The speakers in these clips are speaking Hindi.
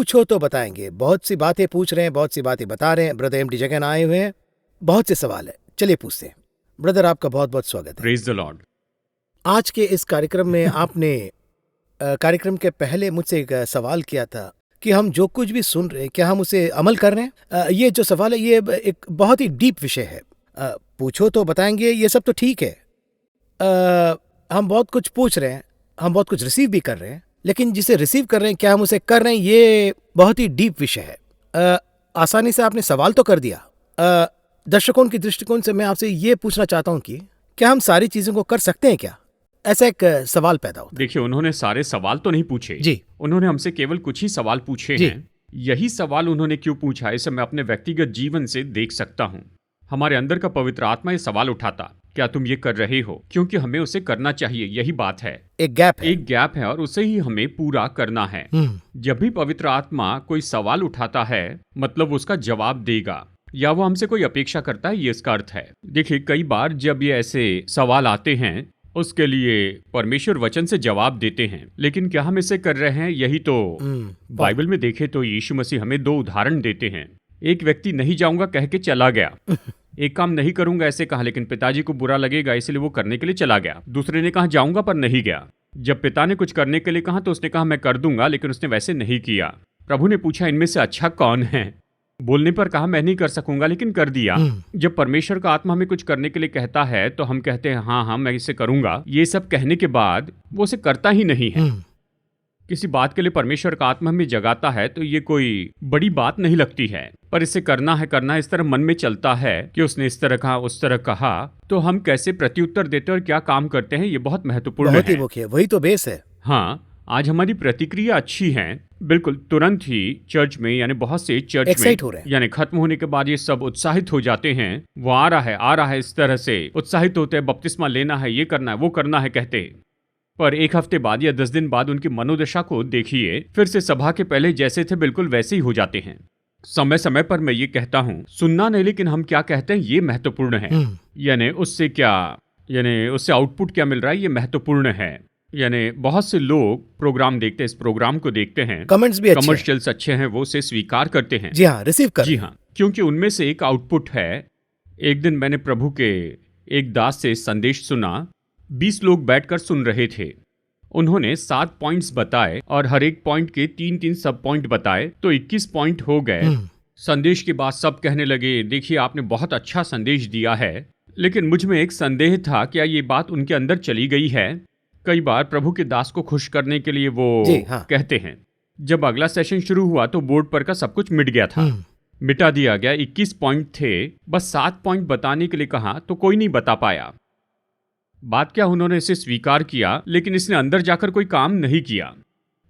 पूछो तो बताएंगे। बहुत सी बातें पूछ रहे हैं, बहुत सी बातें बता रहे हैं। ब्रदर एम डी जगन आए हुए हैं, बहुत से सवाल है, चलिए पूछते हैं। ब्रदर, आपका बहुत बहुत स्वागत है। Praise the Lord. आज के इस कार्यक्रम में आपने कार्यक्रम के पहले मुझसे एक सवाल किया था कि हम जो कुछ भी सुन रहे हैं क्या हम उसे अमल कर रहे हैं। ये जो सवाल है ये एक बहुत ही डीप विषय है। पूछो तो बताएंगे, ये सब तो ठीक है। हम बहुत कुछ पूछ रहे हैं, हम बहुत कुछ रिसीव भी कर रहे हैं, लेकिन जिसे रिसीव कर रहे हैं क्या हम उसे कर रहे हैं, ये बहुत ही डीप विषय है। आसानी से आपने सवाल तो कर दिया। दर्शकों की दृष्टिकोण से मैं आपसे ये पूछना चाहता हूँ कि क्या हम सारी चीजों को कर सकते हैं क्या? ऐसा एक सवाल पैदा होता है। देखिए, उन्होंने सारे सवाल तो नहीं पूछे जी। उन्होंने हमसे केवल कुछ ही सवाल पूछे जी। हैं। यही सवाल उन्होंने क्यों पूछा, इसे मैं अपने व्यक्तिगत जीवन से देख सकता हूँ। हमारे अंदर का पवित्र आत्मा ये सवाल उठाता, क्या तुम ये कर रहे हो? क्योंकि हमें उसे करना चाहिए, यही बात है। एक गैप है। और उसे ही हमें पूरा करना है। जब भी पवित्र आत्मा कोई सवाल उठाता है, मतलब उसका जवाब देगा, या वो हमसे कोई अपेक्षा करता है, ये इसका अर्थ है। देखिए, कई बार जब ये ऐसे सवाल आते हैं, उसके लिए परमेश्वर वचन से जवाब देते हैं, लेकिन क्या हम इसे कर रहे हैं? यही तो बाइबल में देखे तो यीशु मसीह हमें 2 उदाहरण देते हैं। एक व्यक्ति नहीं जाऊंगा कह के चला गया, एक काम नहीं करूंगा ऐसे कहा, लेकिन पिताजी को बुरा लगेगा इसलिए वो करने के लिए चला गया। दूसरे ने कहा जाऊंगा पर नहीं गया। जब पिता ने कुछ करने के लिए कहा तो उसने कहा मैं कर दूंगा, लेकिन उसने वैसे नहीं किया। प्रभु ने पूछा इनमें से अच्छा कौन है? बोलने पर कहा मैं नहीं कर सकूंगा, लेकिन कर दिया। जब परमेश्वर का आत्मा हमें कुछ करने के लिए कहता है तो हम कहते हैं हाँ मैं इसे करूंगा। ये सब कहने के बाद वो उसे करता ही नहीं है। किसी बात के लिए परमेश्वर का आत्मा हमें जगाता है तो ये कोई बड़ी बात नहीं लगती है, पर इसे करना है इस तरह मन में चलता है कि उसने इस तरह कहा, उस तरह कहा, तो हम कैसे प्रत्युत्तर देते और क्या काम करते हैं, ये बहुत महत्वपूर्ण है। मुख्य, वही तो बेस है। हाँ, आज हमारी प्रतिक्रिया अच्छी है, बिल्कुल तुरंत ही चर्च में, यानी बहुत से चर्च एक्साइट हो रहे हैं, यानी खत्म होने के बाद ये सब उत्साहित हो जाते हैं। वो आ रहा है, इस तरह से उत्साहित होते हैं, बपतिस्मा लेना है, ये करना है, वो करना है कहते। पर 1 हफ्ते बाद या 10 दिन बाद उनकी मनोदशा को देखिए, फिर से सभा के पहले जैसे थे बिल्कुल वैसे ही हो जाते हैं। समय समय पर मैं ये कहता हूँ, सुनना नहीं लेकिन हम क्या कहते हैं ये महत्वपूर्ण है। यानी उससे आउटपुट क्या मिल रहा है ये महत्वपूर्ण है। यानी बहुत से लोग प्रोग्राम देखते हैं, इस प्रोग्राम को देखते हैं, कमेंट्स भी कमर्शियल्स अच्छे हैं, वो उसे स्वीकार करते हैं। जी हाँ, रिसीव कर। जी हाँ, क्योंकि उनमें से एक आउटपुट है। एक दिन मैंने प्रभु के एक दास से संदेश सुना। 20 लोग बैठकर सुन रहे थे। उन्होंने 7 पॉइंट्स बताए और हर एक पॉइंट के 3-3 सब पॉइंट बताए, तो 21 पॉइंट हो गए। संदेश के बाद सब कहने लगे देखिए आपने बहुत अच्छा संदेश दिया है, लेकिन मुझ में एक संदेह था, क्या ये बात उनके अंदर चली गई है? कई बार प्रभु के दास को खुश करने के लिए वो कहते हैं। जब अगला सेशन शुरू हुआ तो बोर्ड पर का सब कुछ मिट गया था, मिटा दिया गया। 21 पॉइंट थे, बस 7 पॉइंट बताने के लिए कहा तो कोई नहीं बता पाया। बात क्या, उन्होंने इसे स्वीकार किया, लेकिन इसने अंदर जाकर कोई काम नहीं किया।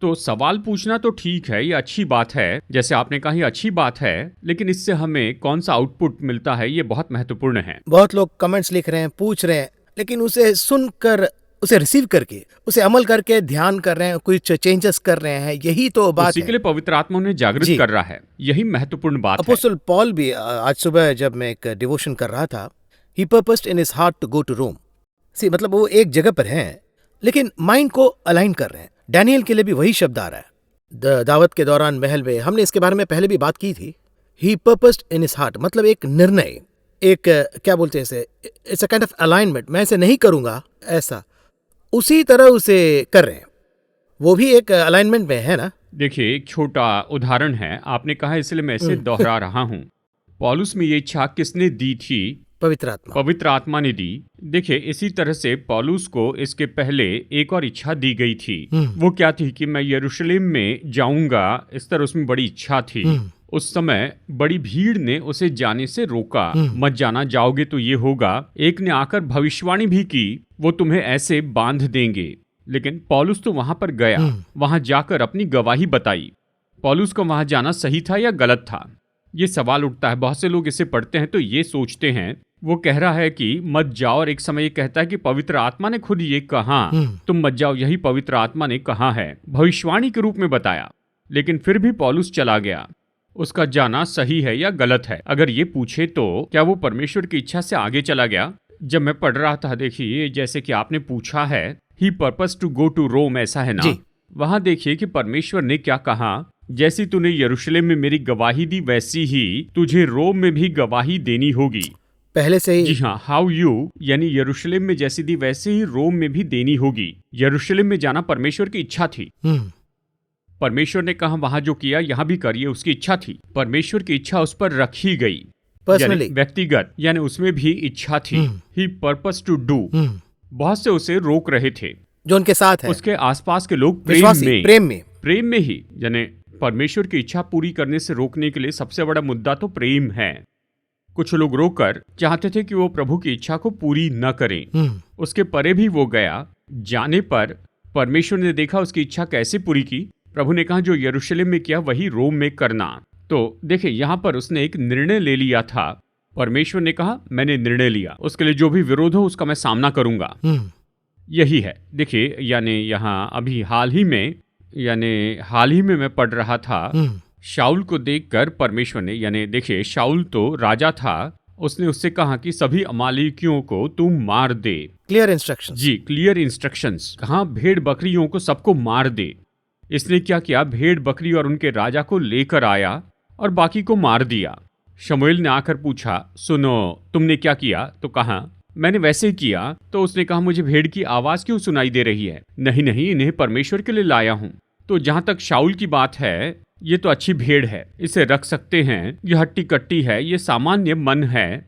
तो सवाल पूछना तो ठीक है, ये अच्छी बात है, जैसे आपने कहा ये अच्छी बात है, लेकिन इससे हमें कौन सा आउटपुट मिलता है ये बहुत महत्वपूर्ण है। बहुत लोग कमेंट्स लिख रहे हैं, पूछ रहे हैं, लेकिन उसे सुनकर, उसे रिसीव करके, उसे अमल करके ध्यान कर रहे हैं, कुछ चेंजेस कर रहे हैं, यही तो बात है। के लिए पवित्र आत्मा उन्हें जागृत कर रहा है, यही महत्वपूर्ण बात है। अपोस्टल पॉल भी आज सुबह जब मैं एक डिवोशन कर रहा था, he purposed in his heart to go to Rome. मतलब वो एक जगह पर हैं, लेकिन माइंड को अलाइन कर रहे हैं। डैनियल के लिए भी वही शब्द आ रहा है। दावत के दौरान महल में, हमने इसके बारे में पहले भी बात की थी। ही पर्पस्ड इन हिज हार्ट, मतलब एक निर्णय, एक क्या बोलते हैं इसे, it's a kind of alignment. मैं ऐसे नहीं करूंगा, ऐसा उसी तरह उसे कर रहे हैं। वो भी एक अलाइनमेंट में है ना। देखिए, एक छोटा उदाहरण है, आपने कहा इसलिए मैं इसे दोहरा रहा हूँ। पौलुस में ये इच्छा किसने दी थी? पवित्र आत्मा ने दी। देखिए, इसी तरह से पौलुस को इसके पहले एक और इच्छा दी गई थी। वो क्या थी कि मैं यरूशलेम में जाऊंगा, इस तरह उसमें बड़ी इच्छा थी। उस समय बड़ी भीड़ ने उसे जाने से रोका, मत जाना, जाओगे तो ये होगा। एक ने आकर भविष्यवाणी भी की, वो तुम्हें ऐसे बांध देंगे। लेकिन पौलुस तो वहां पर गया, वहां जाकर अपनी गवाही बताई। पौलुस को वहां जाना सही था या गलत था? ये सवाल उठता है। बहुत से लोग इसे पढ़ते हैं तो ये सोचते हैं वो कह रहा है कि मत जाओ, और एक समय ये कहता है कि पवित्र आत्मा ने खुद ये कहा तुम मत जाओ, यही पवित्र आत्मा ने कहा है, भविष्यवाणी के रूप में बताया। लेकिन फिर भी पौलुस चला गया। उसका जाना सही है या गलत है? अगर ये पूछे तो क्या वो परमेश्वर की इच्छा से आगे चला गया? जब मैं पढ़ रहा था, देखिए जैसे कि आपने पूछा है, ही पर्पस टू गो टू रोम, ऐसा है ना। वहां देखिए कि परमेश्वर ने क्या कहा, जैसी तूने यरूशलेम में मेरी गवाही दी वैसी ही तुझे रोम में भी गवाही देनी होगी। पहले से जी ही। हाँ, हाउ यू यानी यरूशलेम में जैसी दी वैसे ही रोम में भी देनी होगी। यरूशलेम में जाना परमेश्वर की इच्छा थी। परमेश्वर ने कहा वहां जो किया यहाँ भी करिए, उसकी इच्छा थी। परमेश्वर की इच्छा उस पर रखी गई, पर्सनली, यानी व्यक्तिगत, यानी उसमें भी इच्छा थी। ही पर्पस टू डू। बहुत से उसे रोक रहे थे, जो उनके साथ है, उसके आसपास के लोग विश्वासी, प्रेम में ही, यानी परमेश्वर की इच्छा पूरी करने से रोकने के लिए सबसे बड़ा मुद्दा तो प्रेम है। कुछ लोग रोककर चाहते थे कि वो प्रभु की इच्छा को पूरी न करें। उसके परे भी वो गया। जाने पर परमेश्वर ने देखा उसकी इच्छा कैसे पूरी की। प्रभु ने कहा जो यरूशलेम में किया वही रोम में करना। तो देखिए यहाँ पर उसने एक निर्णय ले लिया था। परमेश्वर ने कहा मैंने निर्णय लिया, उसके लिए जो भी विरोध हो उसका मैं सामना करूंगा। यही है। देखिए यानी यहाँ अभी हाल ही में मैं पढ़ रहा था, शाऊल को देखकर परमेश्वर ने, यानी देखिए शाऊल तो राजा था, उसने उससे कहा कि सभी अमालेकियों को तू मार दे। Clear instructions. जी, क्लियर इंस्ट्रक्शंस। कहा भेड़ बकरियों को सबको मार दे। इसने क्या किया, भेड़ बकरी और उनके राजा को लेकर आया और बाकी को मार दिया। शमूएल ने आकर पूछा सुनो तुमने क्या किया, तो कहा मैंने वैसे किया। तो उसने कहा मुझे भेड़ की आवाज क्यों सुनाई दे रही है? नहीं, इन्हें परमेश्वर के लिए लाया हूं। तो जहां तक शाऊल की बात है, ये तो अच्छी भेड़ है, इसे रख सकते हैं, ये हट्टी कट्टी है, ये सामान्य मन है।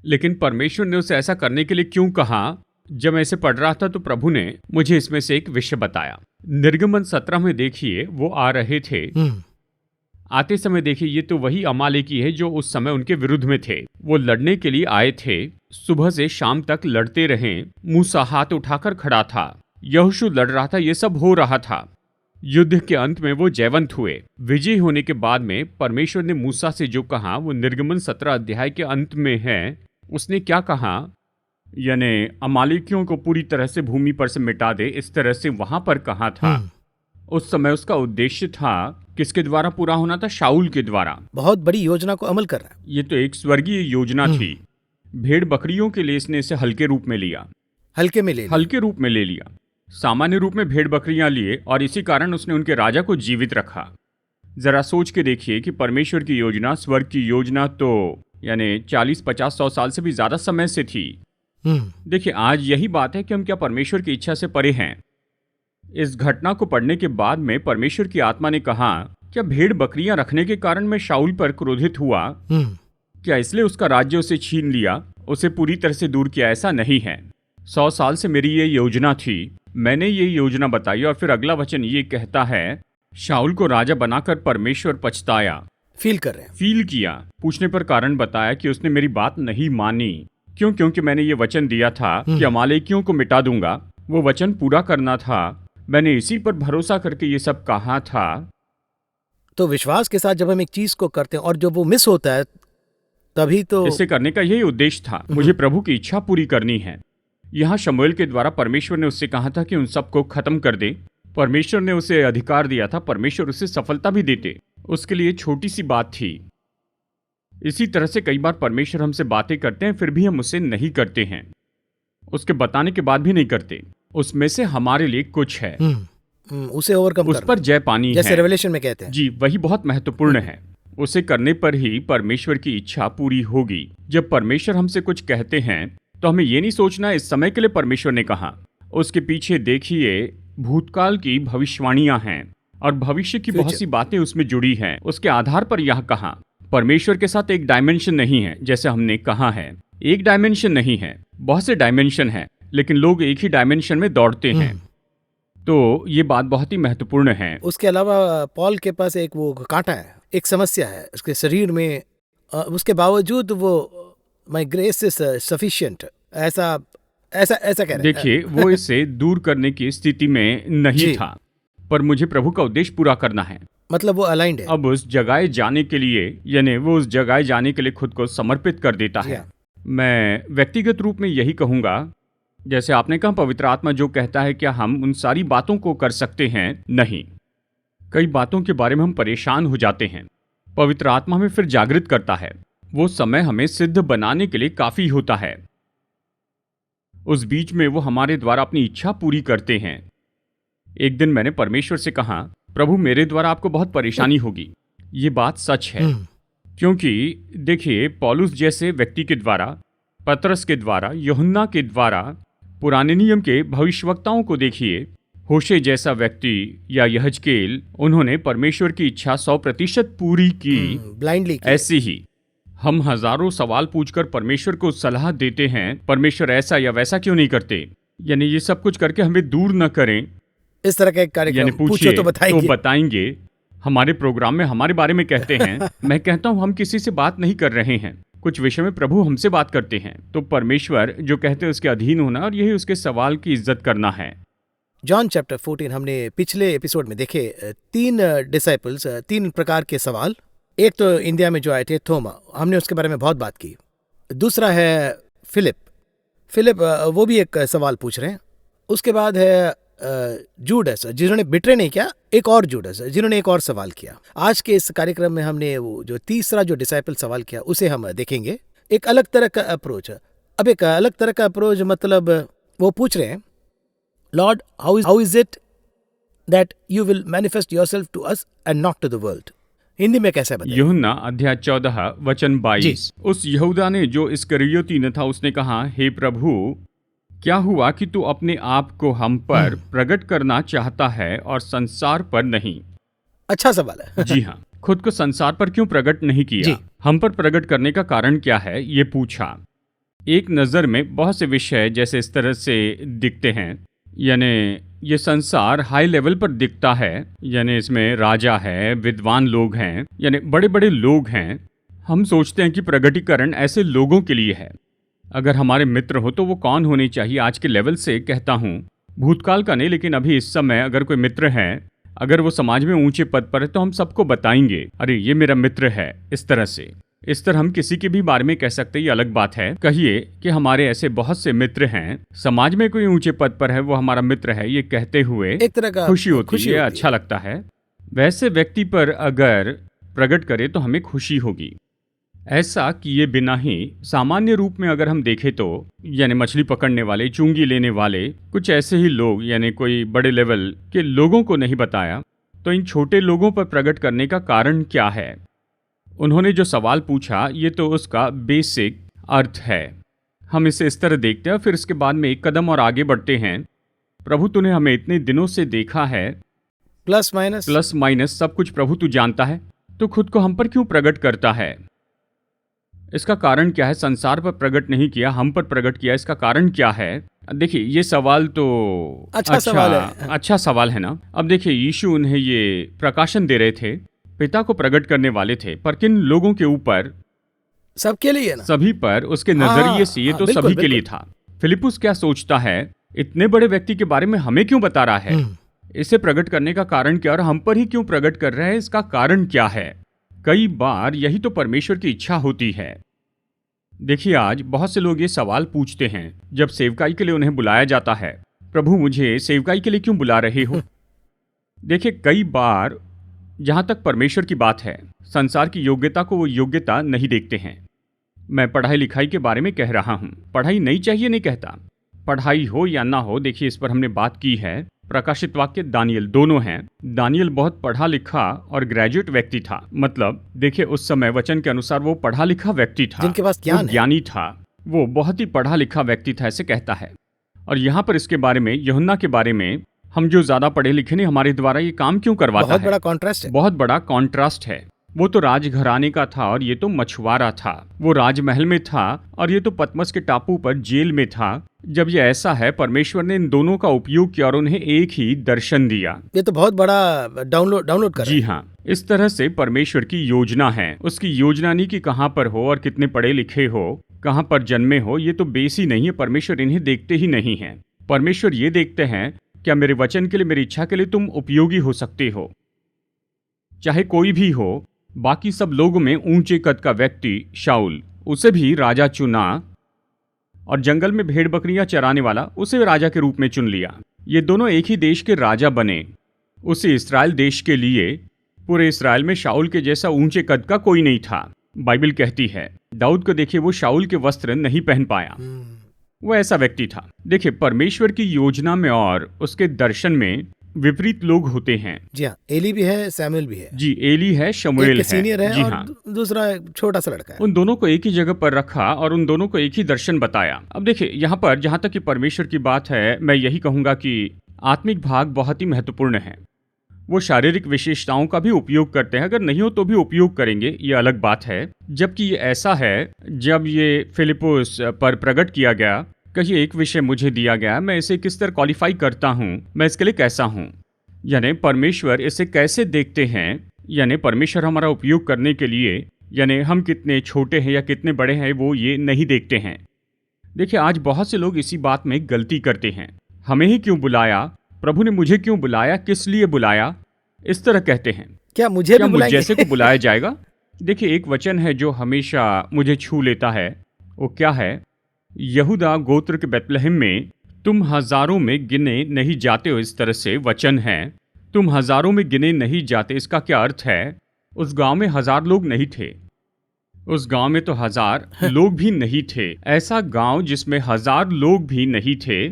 लेकिन परमेश्वर ने उसे ऐसा करने के लिए क्यों कहा? जब मैं इसे पढ़ रहा था तो प्रभु ने मुझे इसमें से एक विषय बताया। निर्गमन 17 में देखिए वो आ रहे थे। आते समय देखिए ये तो वही अमालेकी है जो उस समय उनके विरुद्ध में थे। वो लड़ने के लिए आए थे, सुबह से शाम तक लड़ते रहे। मूसा हाथ उठाकर खड़ा था, यहोशू लड़ रहा था, ये सब हो रहा था। युद्ध के अंत में वो जयवंत हुए। विजयी होने के बाद में परमेश्वर ने मूसा से जो कहा वो निर्गमन 17 अध्याय के अंत में है। उसने क्या कहा, यानी अमालेकियों को पूरी तरह से भूमि पर से मिटा दे, इस तरह से वहां पर कहा था। उस समय उसका उद्देश्य था किसके द्वारा पूरा होना था? शाऊल के द्वारा। बहुत बड़ी योजना को अमल कर रहा है। ये तो एक स्वर्गीय योजना थी। भेड़ बकरियों के लिए इसने इसे हल्के रूप में लिया, हल्के रूप में ले लिया। सामान्य रूप में भेड़ बकरियां लिए और इसी कारण उसने उनके राजा को जीवित रखा। जरा सोच के देखिए कि परमेश्वर की योजना, स्वर्ग की योजना तो यानी 40, 50, 100 साल से भी ज्यादा समय से थी। देखिए आज यही बात है कि हम क्या परमेश्वर की इच्छा से परे हैं। इस घटना को पढ़ने के बाद में परमेश्वर की आत्मा ने कहा क्या भेड़ बकरियां रखने के कारण मैं शाऊल पर क्रोधित हुआ? क्या इसलिए उसका राज्य उसे छीन लिया, उसे पूरी तरह से दूर किया? ऐसा नहीं है। 100 साल से मेरी ये योजना थी, मैंने ये योजना बताई। और फिर अगला वचन ये कहता है शाऊल को राजा बनाकर परमेश्वर पछताया। फील किया। पूछने पर कारण बताया कि उसने मेरी बात नहीं मानी। क्यों? क्योंकि मैंने ये वचन दिया था कि अमालेकियों को मिटा दूंगा। वो वचन पूरा करना था। मैंने इसी पर भरोसा करके ये सब कहा था। तो विश्वास के साथ जब हम एक चीज को करते हैं और जब वो मिस होता है तभी तो इसे करने का यही उद्देश्य था। मुझे प्रभु की इच्छा पूरी करनी है। यहाँ शमूएल के द्वारा परमेश्वर ने उससे कहा था कि उन सबको खत्म कर दे। परमेश्वर ने उसे अधिकार दिया था, परमेश्वर उसे सफलता भी देते। उसके लिए छोटी सी बात थी। इसी तरह से कई बार परमेश्वर हमसे बातें करते हैं फिर भी हम उसे नहीं करते हैं, उसके बताने के बाद भी नहीं करते। उसमें से हमारे लिए कुछ है, उसे ओवरकम उस पर जय पानी जैसे है। रेवलेशन में कहते हैं। जी, वही बहुत महत्वपूर्ण है। उसे करने पर ही परमेश्वर की इच्छा पूरी होगी। जब परमेश्वर हमसे कुछ कहते हैं तो हमें ये नहीं सोचना इस समय के लिए परमेश्वर ने कहा। उसके पीछे देखिए भूतकाल की भविष्यवाणियां हैं और भविष्य की बहुत सी बातें उसमें जुड़ी हैं। उसके आधार पर यह कहा। परमेश्वर के साथ एक डायमेंशन नहीं है, जैसे हमने कहा है। एक डायमेंशन नहीं है, बहुत से डायमेंशन है, लेकिन लोग एक ही डायमेंशन में दौड़ते हैं। तो ये बात बहुत ही महत्वपूर्ण है। उसके अलावा पॉल के पास एक वो कांटा है, एक समस्या है उसके शरीर में। उसके बावजूद वो माय ग्रेस इज सफिशिएंट ऐसा कह रहे हैं। देखिए वो इसे दूर करने की स्थिति में नहीं था, पर मुझे प्रभु का उद्देश्य पूरा करना है। मतलब वो अलाइंड है। अब उस जगह जाने के लिए, यानी वो उस जगह जाने के लिए खुद को समर्पित कर देता है। मैं व्यक्तिगत रूप में यही कहूंगा, जैसे आपने कहा पवित्र आत्मा जो कहता है क्या हम उन सारी बातों को कर सकते हैं? नहीं। कई बातों के बारे में हम परेशान हो जाते हैं, पवित्र आत्मा हमें फिर जागृत करता है। वो समय हमें सिद्ध बनाने के लिए काफी होता है। उस बीच में वो हमारे द्वारा अपनी इच्छा पूरी करते हैं। एक दिन मैंने परमेश्वर से कहा प्रभु मेरे द्वारा आपको बहुत परेशानी होगी। ये बात सच है, क्योंकि देखिए पौलुस जैसे व्यक्ति के द्वारा, पतरस के द्वारा, यूहन्ना के द्वारा, पुराने नियम के भविष्यवक्ताओं को देखिए, होशे जैसा व्यक्ति या यहजकेल, उन्होंने परमेश्वर की इच्छा 100% पूरी की, ब्लाइंडली। ऐसे ही हम हजारों सवाल पूछकर परमेश्वर को सलाह देते हैं, परमेश्वर ऐसा या वैसा क्यों नहीं करते। यानी ये सब कुछ करके हमें दूर न करें। इस तरह का एक कार्यक्रम पूछो तो बताएंगे। हमारे प्रोग्राम में हमारे बारे में कहते हैं। मैं कहता हूँ हम किसी से बात नहीं कर रहे हैं, कुछ विषय में प्रभु हमसे बात करते हैं, तो परमेश्वर जो कहते हैं उसके अधीन होना और यही उसके सवाल की इज्जत करना है। जॉन चैप्टर 14 हमने पिछले एपिसोड में देखे 3 डिसाइपल्स, 3 प्रकार के सवाल। एक तो इंडिया में जो आए थे थोमा, हमने उसके बारे में बहुत बात की। दूसरा है फिलिप, वो भी एक सवाल पूछ रहे हैं। उसके बाद है जूडस, जिन्होंने बिट्रे नहीं किया, एक और जूडस जिन्होंने एक और सवाल किया। आज के इस कार्यक्रम में हमने वो जो तीसरा जो डिसाइपल सवाल किया उसे हम देखेंगे। एक अलग तरह का अप्रोच। अब एक अलग तरह का अप्रोच मतलब वो पूछ रहे हैं, lord how is it that you will manifest yourself to us and not to the world. Hindi में कैसे बताएं? यूहन्ना अध्याय 14 वचन 22। उस यहूदा ने जो इस्करियोती न था, उसने कहा, हे प्रभु, क्या हुआ कि तू अपने आप को हम पर प्रकट करना चाहता है और संसार पर नहीं? अच्छा सवाल है। जी हाँ, खुद को संसार पर क्यों प्रकट नहीं किया? हम पर प्रकट करने का कारण क्या है, ये पूछा। एक नजर में बहुत से विषय जैसे इस तरह से दिखते हैं, यानी ये संसार हाई लेवल पर दिखता है, यानी इसमें राजा है, विद्वान लोग हैं, यानी बड़े बड़े लोग हैं। हम सोचते हैं कि प्रगटीकरण ऐसे लोगों के लिए है। अगर हमारे मित्र हो तो वो कौन होने चाहिए? आज के लेवल से कहता हूँ, भूतकाल का नहीं, लेकिन अभी इस समय अगर कोई मित्र है, अगर वो समाज में ऊंचे पद पर है, तो हम सबको बताएंगे, अरे ये मेरा मित्र है। इस तरह हम किसी के भी बारे में कह सकते हैं, ये अलग बात है। कहिए कि हमारे ऐसे बहुत से मित्र हैं, समाज में कोई ऊंचे पद पर है, वो हमारा मित्र है, ये कहते हुए एक तरह का खुशी होती है, अच्छा लगता है। वैसे व्यक्ति पर अगर प्रकट करे तो हमें खुशी होगी। ऐसा किए बिना ही सामान्य रूप में अगर हम देखें तो, यानी मछली पकड़ने वाले, चुंगी लेने वाले, कुछ ऐसे ही लोग, यानी कोई बड़े लेवल के लोगों को नहीं बताया, तो इन छोटे लोगों पर प्रकट करने का कारण क्या है? उन्होंने जो सवाल पूछा, ये तो उसका बेसिक अर्थ है। हम इसे इस तरह देखते हैं, फिर इसके बाद में एक कदम और आगे बढ़ते हैं। प्रभु तूने हमें इतने दिनों से देखा है, प्लस माइनस सब कुछ प्रभु तू जानता है, तो खुद को हम पर क्यों प्रकट करता है? इसका कारण क्या है? संसार पर प्रकट नहीं किया, हम पर प्रकट किया, इसका कारण क्या है? देखिए ये सवाल तो अच्छा सवाल है ना। अब देखिए यीशु उन्हें ये प्रकाशन दे रहे थे, पिता को प्रकट करने वाले थे, पर किन लोगों के ऊपर? सबके लिए ना, सभी पर। उसके नजरिए से ये तो सभी के लिए था। फिलिपुस क्या सोचता है, इतने बड़े व्यक्ति के बारे में हमें क्यों बता रहा है? इसे प्रकट करने का कारण क्या और हम पर ही क्यों प्रकट कर रहा है? इसका कारण क्या है? कई बार यही तो परमेश्वर की इच्छा होती है। देखिए आज बहुत से लोग ये सवाल पूछते हैं जब सेवकाई के लिए उन्हें बुलाया जाता है, प्रभु मुझे सेवकाई के लिए क्यों बुला रहे हो? देखिए कई बार जहां तक परमेश्वर की बात है, संसार की योग्यता को वो योग्यता नहीं देखते हैं। मैं पढ़ाई लिखाई के बारे में कह रहा हूं। पढ़ाई नहीं चाहिए नहीं कहता, पढ़ाई हो या ना हो। देखिए इस पर हमने बात की है। प्रकाशित वाक्य, दानियल, दोनों हैं। दानियल बहुत पढ़ा लिखा और ग्रेजुएट व्यक्ति था। मतलब देखिए उस समय वचन के अनुसार वो पढ़ा लिखा व्यक्ति था, जिनके पास ज्ञानी था, वो बहुत ही पढ़ा लिखा व्यक्ति था, ऐसे कहता है। और यहाँ पर इसके बारे में, यूहन्ना के बारे में, हम जो ज्यादा पढ़े लिखे नहीं, हमारे द्वारा ये काम क्यों करवाता है? बहुत बड़ा कॉन्ट्रास्ट है। वो तो राजघराने का था और ये तो मछुआरा था। वो राजमहल में था और ये तो पतमस के टापू पर जेल में था। जब ये ऐसा है, परमेश्वर ने इन दोनों का उपयोग किया और उन्हें एक ही दर्शन दिया। ये तो बहुत बड़ा डाउनलोड कर। जी हाँ, इस तरह से परमेश्वर की योजना है। उसकी योजना नहीं कि कहाँ पर हो और कितने पढ़े लिखे हो, कहाँ पर जन्मे हो, ये तो बेस ही नहीं है। परमेश्वर इन्हें देखते ही नहीं है। परमेश्वर ये देखते हैं क्या मेरे वचन के लिए, मेरी इच्छा के लिए तुम उपयोगी हो सकते हो, चाहे कोई भी हो। बाकी सब लोगों में ऊंचे कद का व्यक्ति शाऊल, उसे भी राजा चुना, और जंगल में भेड़ बकरियां चराने वाला, उसे राजा के रूप में चुन लिया। ये दोनों एक ही देश के राजा बने। उसे इस्राएल देश के लिए, पूरे इस्राएल में शाऊल के जैसा ऊंचे कद का कोई नहीं था। बाइबल कहती है दाऊद को देखिए, वो शाऊल के वस्त्र नहीं पहन पाया, वो ऐसा व्यक्ति था। देखिए परमेश्वर की योजना में और उसके दर्शन में विपरीत लोग होते हैं। जी हाँ, एली भी है, सैमुएल भी है। जी, एली है, शमूएल एक है। सीनियर है जी और हाँ। दूसरा एक छोटा सा लड़का है। उन दोनों को एक ही जगह पर रखा और उन दोनों को एक ही दर्शन बताया। अब देखिए, यहाँ पर जहाँ तक कि परमेश्वर की बात है, मैं यही कहूँगा कि आत्मिक भाग बहुत ही महत्वपूर्ण है। वो शारीरिक विशेषताओं का भी उपयोग करते हैं, अगर नहीं हो तो भी उपयोग करेंगे, ये अलग बात है। जबकि ये ऐसा है, जब ये फिलिपुस पर प्रकट किया गया, कहिए एक विषय मुझे दिया गया, मैं इसे किस तरह क्वालिफाई करता हूँ, मैं इसके लिए कैसा हूँ, यानी परमेश्वर इसे कैसे देखते हैं, यानी परमेश्वर हमारा उपयोग करने के लिए, यानी हम कितने छोटे हैं या कितने बड़े हैं, वो ये नहीं देखते हैं। देखिए, आज बहुत से लोग इसी बात में गलती करते हैं। हमें ही क्यों बुलाया, प्रभु ने मुझे क्यों बुलाया, किस लिए बुलाया, इस तरह कहते हैं। क्या मुझे क्या भी मुझ बुलाएंगे? जैसे को बुलाया जाएगा? देखिए, एक वचन है जो हमेशा मुझे छू लेता है। वो क्या है? यहूदा गोत्र के बेतलहम में तुम हजारों में गिने नहीं जाते हो, इस तरह से वचन है। तुम हजारों में गिने नहीं जाते, इसका क्या अर्थ है? उस गांव में 1000 लोग नहीं थे, उस गांव में तो 1000 लोग भी नहीं थे। ऐसा गांव जिसमें 1000 लोग भी नहीं थे,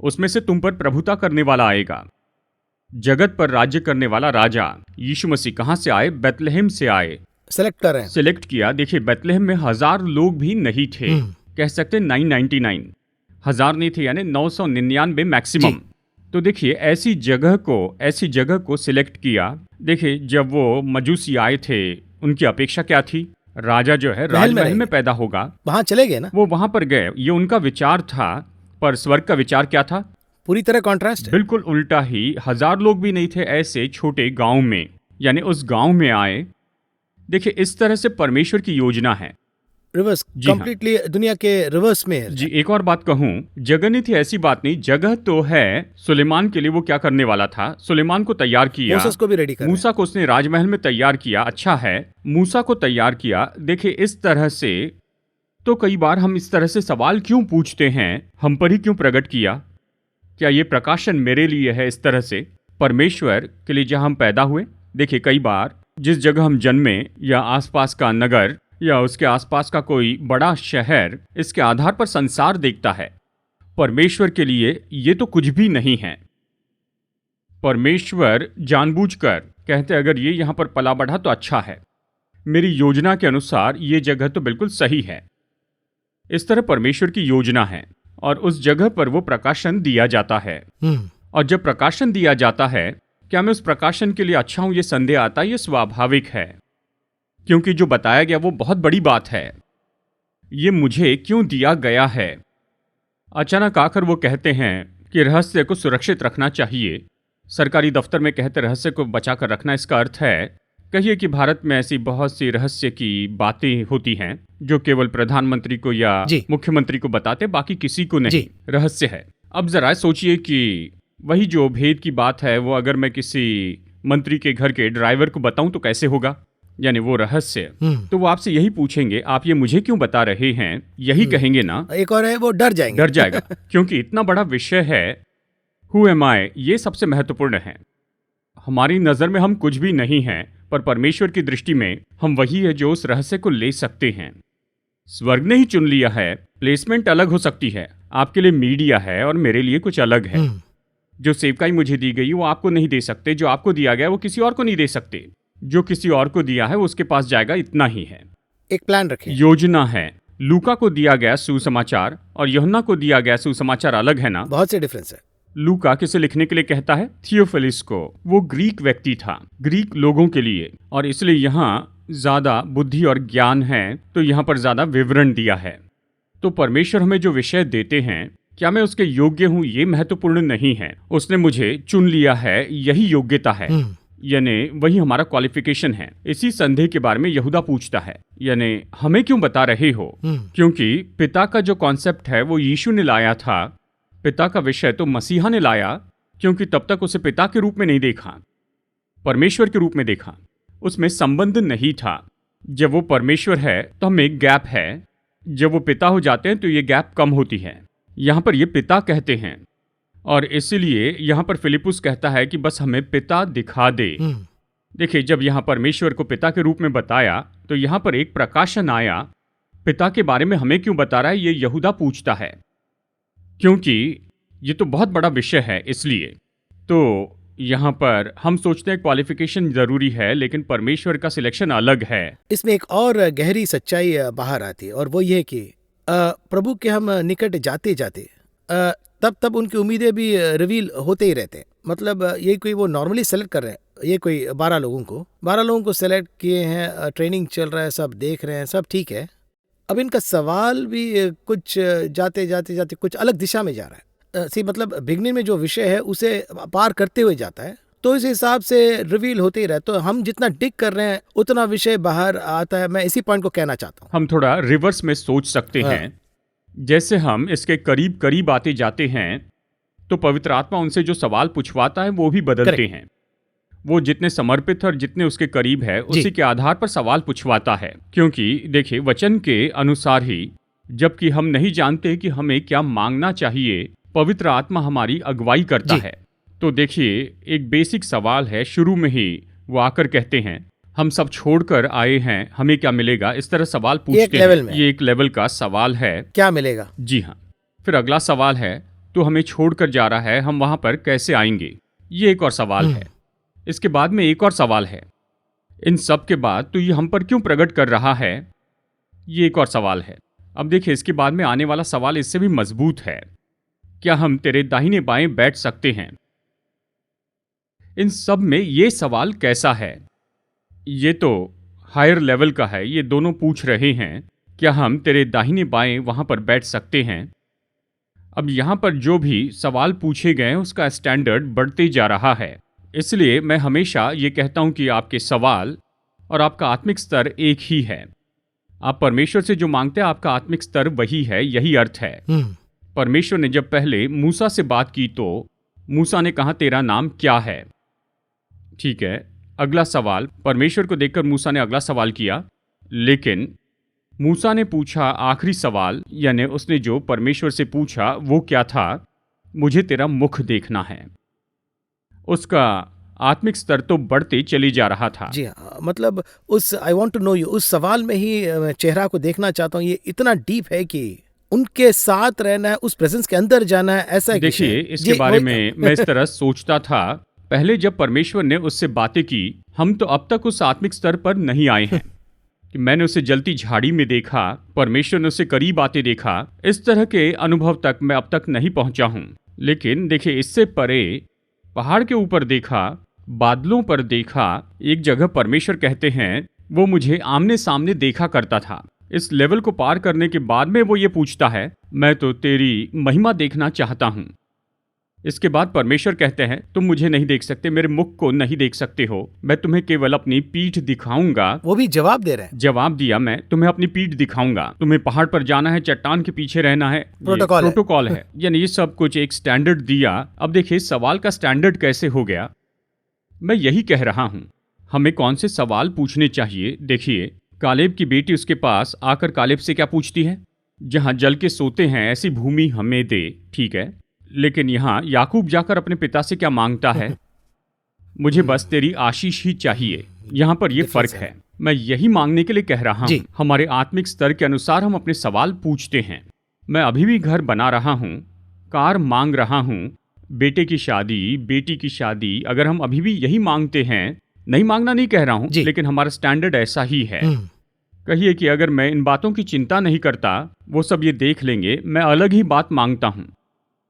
उसमें से तुम पर प्रभुता करने वाला आएगा, जगत पर राज्य करने वाला राजा यीशु मसीह। कहां से आए? बेतलहम से आए। सेलेक्ट कर रहे हैं। सिलेक्ट किया। देखिए, बेतलहम में 1000 लोग भी नहीं थे, कह सकते हैं 999, 1000 नहीं थे, यानी 999 मैक्सिमम। तो देखिए, ऐसी जगह को सिलेक्ट किया। देखिए, जब वो मजूसी आए थे, उनकी अपेक्षा क्या थी? राजा जो है राजमहल में पैदा होगा, वहां चले गए ना। वो वहां पर गए, ये उनका विचार था। पर स्वर्ग का विचार क्या था? पूरी तरह कॉन्ट्रास्ट है। बिल्कुल उल्टा ही। 1000 लोग भी नहीं थे ऐसे छोटे गांव में, यानी उस गांव में आए। देखिए, इस तरह से परमेश्वर की योजना है। रिवर्स, कंप्लीटली दुनिया के रिवर्स में है। जी, एक और बात कहूं, जगह नहीं थी ऐसी बात नहीं, जगह तो है। सुलेमान के लिए वो क्या करने वाला था? सुलेमान को तैयार किया, मूसा को भी रेडी कर, मूसा को उसने राजमहल में तैयार किया। अच्छा है, मूसा को तैयार किया। देखिए, इस तरह से तो कई बार हम इस तरह से सवाल क्यों पूछते हैं, हम पर ही क्यों प्रकट किया? क्या ये प्रकाशन मेरे लिए है? इस तरह से परमेश्वर के लिए जहां हम पैदा हुए। देखिए, कई बार जिस जगह हम जन्मे या आसपास का नगर या उसके आसपास का कोई बड़ा शहर, इसके आधार पर संसार देखता है। परमेश्वर के लिए ये तो कुछ भी नहीं है। परमेश्वर जानबूझकर कहते अगर ये यहां पर पला बढ़ा तो अच्छा है, मेरी योजना के अनुसार ये जगह तो बिल्कुल सही है। इस तरह परमेश्वर की योजना है और उस जगह पर वो प्रकाशन दिया जाता है। और जब प्रकाशन दिया जाता है, क्या मैं उस प्रकाशन के लिए अच्छा हूं, ये संदेह आता है। ये स्वाभाविक है, क्योंकि जो बताया गया वो बहुत बड़ी बात है। ये मुझे क्यों दिया गया है? अचानक आकर वो कहते हैं कि रहस्य को सुरक्षित रखना चाहिए। सरकारी दफ्तर में कहते रहस्य को बचाकर रखना, इसका अर्थ है कहिए कि भारत में ऐसी बहुत सी रहस्य की बातें होती हैं जो केवल प्रधानमंत्री को या मुख्यमंत्री को बताते, बाकी किसी को नहीं, रहस्य है। अब जरा सोचिए कि वही जो भेद की बात है, वो अगर मैं किसी मंत्री के घर के ड्राइवर को बताऊं तो कैसे होगा? यानी वो रहस्य। तो वो आपसे यही पूछेंगे, आप ये मुझे क्यों बता रहे हैं? यही कहेंगे ना। एक और है, वो डर जाएगा क्योंकि इतना बड़ा विषय है। हु एम आई, ये सबसे महत्वपूर्ण है। हमारी नजर में हम कुछ भी नहीं हैं, पर परमेश्वर की दृष्टि में हम वही है जो उस रहस्य को ले सकते हैं। स्वर्ग ने ही चुन लिया है। प्लेसमेंट अलग हो सकती है, आपके लिए मीडिया है और मेरे लिए कुछ अलग है। जो सेवकाई मुझे दी गई वो आपको नहीं दे सकते, जो आपको दिया गया वो किसी और को नहीं दे सकते, जो किसी और को दिया है वो उसके पास जाएगा, इतना ही है। एक प्लान रखें, योजना है। लूका को दिया गया सुसमाचार और यूहन्ना को दिया गया सुसमाचार अलग है ना, बहुत से डिफरेंस है। लूका किसे लिखने के लिए कहता है? थियोफिलस को। वो ग्रीक व्यक्ति था, ग्रीक लोगों के लिए, और इसलिए यहाँ ज्यादा बुद्धि और ज्ञान है, तो यहाँ पर ज्यादा विवरण दिया है। तो परमेश्वर हमें जो विषय देते हैं, क्या मैं उसके योग्य हूं, ये महत्वपूर्ण नहीं है। उसने मुझे चुन लिया है, यही योग्यता है, यानी वही हमारा क्वालिफिकेशन है। इसी संदेह के बारे में यहूदा पूछता है, यानी हमें क्यों बता रहे हो? क्योंकि पिता का जो कॉन्सेप्ट है वो यीशु ने लाया था, पिता का विषय तो मसीहा ने लाया, क्योंकि तब तक उसे पिता के रूप में नहीं देखा, परमेश्वर के रूप में देखा। उसमें संबंध नहीं था। जब वो परमेश्वर है तो हमें एक गैप है, जब वो पिता हो जाते हैं तो ये गैप कम होती है। यहाँ पर ये पिता कहते हैं, और इसीलिए यहाँ पर फिलिपुस कहता है कि बस हमें पिता दिखा दे। देखिए, जब यहाँ परमेश्वर को पिता के रूप में बताया तो यहाँ पर एक प्रकाशन आया। पिता के बारे में हमें क्यों बता रहा है, ये यहूदा पूछता है, क्योंकि ये तो बहुत बड़ा विषय है। इसलिए तो यहाँ पर हम सोचते हैं क्वालिफिकेशन जरूरी है, लेकिन परमेश्वर का सिलेक्शन अलग है। इसमें एक और गहरी सच्चाई बाहर आती है, और वो ये है कि प्रभु के हम निकट जाते जाते तब तब उनकी उम्मीदें भी रिवील होते ही रहते हैं। मतलब ये कोई वो नॉर्मली सेलेक्ट कर रहे हैं, ये कोई 12 लोगों को सेलेक्ट किए हैं, ट्रेनिंग चल रहा है, सब देख रहे हैं, सब ठीक है। अब इनका सवाल भी कुछ जाते जाते जाते कुछ अलग दिशा में जा रहा है। मतलब बिगनिंग में जो विषय है उसे पार करते हुए जाता है, तो इस हिसाब से रिवील होते ही रहे। तो हम जितना डिग कर रहे हैं उतना विषय बाहर आता है। मैं इसी पॉइंट को कहना चाहता हूँ। हम थोड़ा रिवर्स में सोच सकते हैं। जैसे हम इसके करीब करीब आते जाते हैं तो पवित्र आत्मा उनसे जो सवाल पूछवाता है वो भी बदलते हैं। वो जितने समर्पित और जितने उसके करीब है उसी के आधार पर सवाल पूछवाता है। क्योंकि देखिए, वचन के अनुसार ही जबकि हम नहीं जानते कि हमें क्या मांगना चाहिए, पवित्र आत्मा हमारी अगुवाई करता है। तो देखिए, एक बेसिक सवाल है। शुरू में ही वो आकर कहते हैं, हम सब छोड़कर आए हैं, हमें क्या मिलेगा? इस तरह सवाल पूछते हैं। ये एक लेवल का सवाल है, क्या मिलेगा? जी हाँ। फिर अगला सवाल है, तो हमें छोड़कर जा रहा है, हम वहां पर कैसे आएंगे? ये एक और सवाल है। इसके बाद में एक और सवाल है, इन सब के बाद तो ये हम पर क्यों प्रकट कर रहा है? ये एक और सवाल है। अब देखिए, इसके बाद में आने वाला सवाल इससे भी मजबूत है, क्या हम तेरे दाहिने बाएं बैठ सकते हैं? इन सब में ये सवाल कैसा है? ये तो हायर लेवल का है। ये दोनों पूछ रहे हैं, क्या हम तेरे दाहिने बाएं वहां पर बैठ सकते हैं? अब यहां पर जो भी सवाल पूछे गए उसका स्टैंडर्ड बढ़ते जा रहा है। इसलिए मैं हमेशा ये कहता हूं कि आपके सवाल और आपका आत्मिक स्तर एक ही है। आप परमेश्वर से जो मांगते हैं आपका आत्मिक स्तर वही है, यही अर्थ है। परमेश्वर ने जब पहले मूसा से बात की तो मूसा ने कहा, तेरा नाम क्या है? ठीक है, अगला सवाल, परमेश्वर को देखकर मूसा ने अगला सवाल किया, लेकिन मूसा ने पूछा आखिरी सवाल, यानी उसने जो परमेश्वर से पूछा वो क्या था? मुझे तेरा मुख देखना है। उसका आत्मिक स्तर तो बढ़ते चली जा रहा था। जी हाँ, मतलब उस I want to know you, उस सवाल में ही चेहरा को देखना चाहता हूँ। ये इतना डीप है कि उनके साथ रहना है, उस प्रेजेंस के अंदर जाना है, ऐसा है। देखिए, इसके बारे में मैं इस तरह सोचता था, पहले जब परमेश्वर ने उससे बातें की, हम तो अब तक उस आत्मिक स्तर पर नहीं आए हैं कि मैंने उसे जलती झाड़ी में देखा, परमेश्वर ने उसे करीब आते देखा। इस तरह के अनुभव तक मैं अब तक नहीं पहुंचा हूं। लेकिन देखिए, इससे परे पहाड़ के ऊपर देखा, बादलों पर देखा, एक जगह परमेश्वर कहते हैं वो मुझे आमने सामने देखा करता था। इस लेवल को पार करने के बाद में वो ये पूछता है, मैं तो तेरी महिमा देखना चाहता हूं। इसके बाद परमेश्वर कहते हैं, तुम मुझे नहीं देख सकते, मेरे मुख को नहीं देख सकते हो, मैं तुम्हें केवल अपनी पीठ दिखाऊंगा। वो भी जवाब दे रहे हैं। जवाब दिया, मैं तुम्हें अपनी पीठ दिखाऊंगा, तुम्हें पहाड़ पर जाना है, चट्टान के पीछे रहना है, प्रोटोकॉल है। यानी ये सब कुछ एक स्टैंडर्ड दिया। अब देखिए, सवाल का स्टैंडर्ड कैसे हो गया। मैं यही कह रहा हूं, हमें कौन से सवाल पूछने चाहिए। देखिए, कालेब की बेटी उसके पास आकर कालेब से क्या पूछती है? जहां जल के सोते हैं ऐसी भूमि हमें दे। ठीक है, लेकिन यहाँ याकूब जाकर अपने पिता से क्या मांगता है? मुझे बस तेरी आशीष ही चाहिए। यहाँ पर यह फर्क है। मैं यही मांगने के लिए कह रहा हूँ। हमारे आत्मिक स्तर के अनुसार हम अपने सवाल पूछते हैं। मैं अभी भी घर बना रहा हूँ, कार मांग रहा हूँ, बेटे की शादी, बेटी की शादी, अगर हम अभी भी यही मांगते हैं, नहीं मांगना नहीं कह रहा हूँ, लेकिन हमारा स्टैंडर्ड ऐसा ही है। कहिए कि अगर मैं इन बातों की चिंता नहीं करता, वो सब ये देख लेंगे, मैं अलग ही बात मांगता हूँ।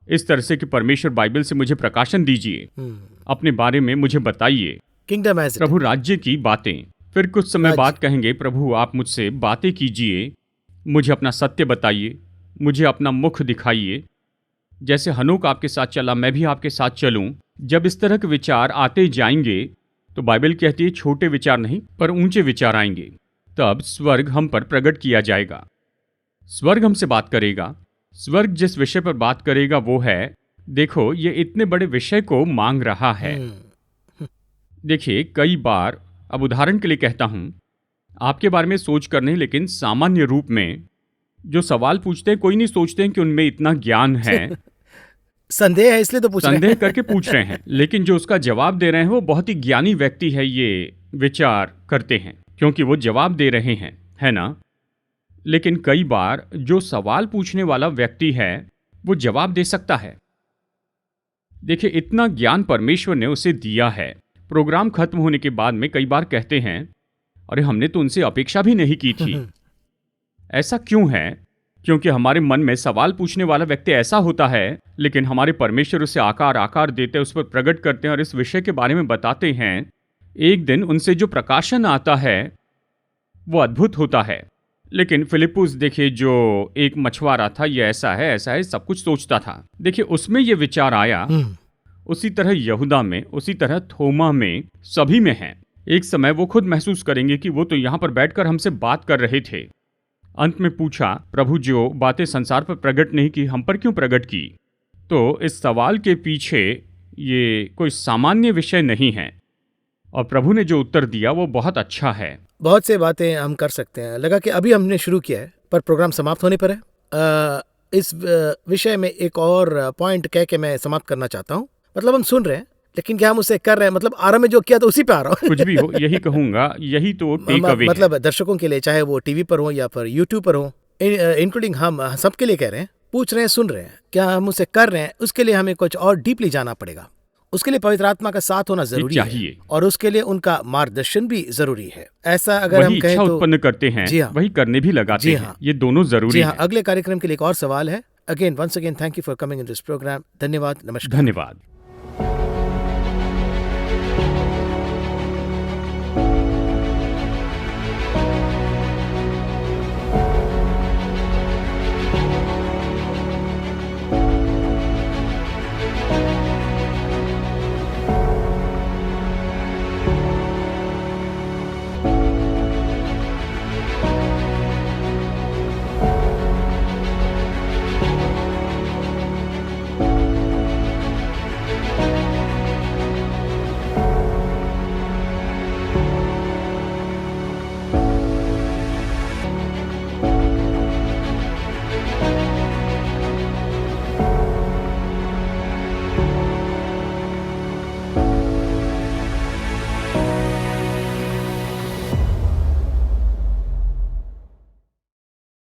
इस तरह से कि परमेश्वर बाइबल से मुझे प्रकाशन दीजिए, अपने बारे में मुझे बताइए, किंगडम एज प्रभु राज्य की बातें। फिर कुछ समय बाद कहेंगे, प्रभु आप मुझसे बातें कीजिए, मुझे अपना सत्य बताइए, मुझे अपना मुख दिखाइए। जैसे हनोक आपके साथ चला, मैं भी आपके साथ चलूं। जब इस तरह के विचार आते जाएंगे तो बाइबल कहती है छोटे विचार नहीं पर ऊंचे विचार आएंगे। तब स्वर्ग हम पर प्रकट किया जाएगा, स्वर्ग हमसे बात करेगा। स्वर्ग जिस विषय पर बात करेगा वो है, देखो ये इतने बड़े विषय को मांग रहा है। देखिए, कई बार, अब उदाहरण के लिए कहता हूं, आपके बारे में सोच कर नहीं, लेकिन सामान्य रूप में जो सवाल पूछते हैं, कोई नहीं सोचते हैं कि उनमें इतना ज्ञान है। संदेह है इसलिए तो पूछ रहे हैं। संदेह करके पूछ रहे हैं, लेकिन जो उसका जवाब दे रहे हैं वो बहुत ही ज्ञानी व्यक्ति है, ये विचार करते हैं, क्योंकि वो जवाब दे रहे हैं, है ना। लेकिन कई बार जो सवाल पूछने वाला व्यक्ति है वो जवाब दे सकता है, देखिए, इतना ज्ञान परमेश्वर ने उसे दिया है। प्रोग्राम खत्म होने के बाद में कई बार कहते हैं, अरे हमने तो उनसे अपेक्षा भी नहीं की थी। ऐसा क्यों है? क्योंकि हमारे मन में सवाल पूछने वाला व्यक्ति ऐसा होता है, लेकिन हमारे परमेश्वर उसे आकार आकार देते हैं, उस पर प्रकट करते हैं और इस विषय के बारे में बताते हैं। एक दिन उनसे जो प्रकाशन आता है वो अद्भुत होता है। लेकिन फिलिप्पुस देखिए, जो एक मछुआरा था, ये ऐसा है सब कुछ सोचता था। देखिए, उसमें ये विचार आया, उसी तरह यहूदा में, उसी तरह थोमा में, सभी में है। एक समय वो खुद महसूस करेंगे कि वो तो यहाँ पर बैठकर हमसे बात कर रहे थे। अंत में पूछा, प्रभु जो बातें संसार पर प्रकट नहीं की, हम पर क्यों प्रकट की? तो इस सवाल के पीछे ये कोई सामान्य विषय नहीं है, और प्रभु ने जो उत्तर दिया वो बहुत अच्छा है। बहुत से बातें हम कर सकते हैं। लगा कि अभी हमने शुरू किया है पर प्रोग्राम समाप्त होने पर है। इस विषय में एक और पॉइंट कह के मैं समाप्त करना चाहता हूँ। मतलब हम सुन रहे हैं, लेकिन क्या हम उसे कर रहे हैं? मतलब आरंभ में जो किया तो उसी पे आ रहा हूँ। कुछ भी हो, यही कहूंगा, यही तो टेक अवे है। मतलब दर्शकों के लिए, चाहे वो टीवी पर हो या फिर यूट्यूब पर हो, इंक्लूडिंग हम सबके लिए कह रहे हैं। पूछ रहे हैं, सुन रहे हैं, क्या हम उसे कर रहे हैं? उसके लिए हमें कुछ और डीपली जाना पड़ेगा। उसके लिए पवित्र आत्मा का साथ होना जरूरी है, और उसके लिए उनका मार्गदर्शन भी जरूरी है। ऐसा अगर हम कहें तो उत्पन्न करते हैं, जी हाँ, वही करने भी लगाते हैं। ये दोनों जरूरी है। अगले कार्यक्रम के लिए एक और सवाल है। Again, once again, thank you for coming in this programme. धन्यवाद, नमस्कार। धन्यवाद।